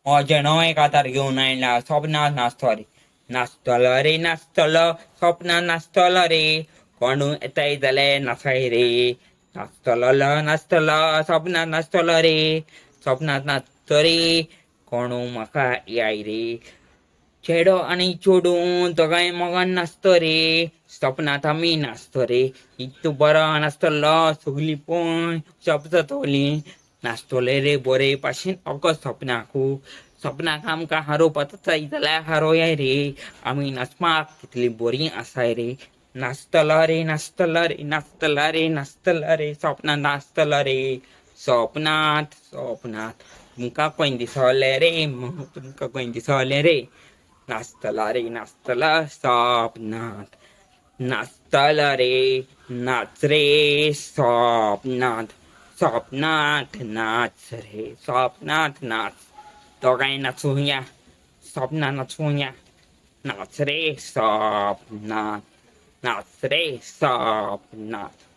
अजनो एक आतार घेऊन आयला स्वप्नात नाचतो रे स्वप्नात नाचतलो रे कोण येताय जाले नाचाय रे नाचतलो स्वप्नात नाचतलो रे स्वप्नात नाचतो रे कोण म्हाका याय रे चेडो आणि चोडू दोगांय मोगान नाचतो रे स्वप्नात आमी नाचतो रे इतू बरो नाचतलो सगली पण शब्द जातोली नाचतोले रे बरे पाशेन अको स्वप्नाक आमकां हारोवपाक जाल्यार हारोयाय रे आमी नाचपाक कितली बरी आसाय रे नाचतला रे स्वप्नात नाचतला रे स्वप्नात तुमकां खंय दिसोले रे तुमकां खंय दिसोले रे नाचतला स्वप्नात नाचतला रे नाच रे स्वप्नात नाच दोगांय नाचूया स्वप्नात नाचूया नाच रे स्वप्नात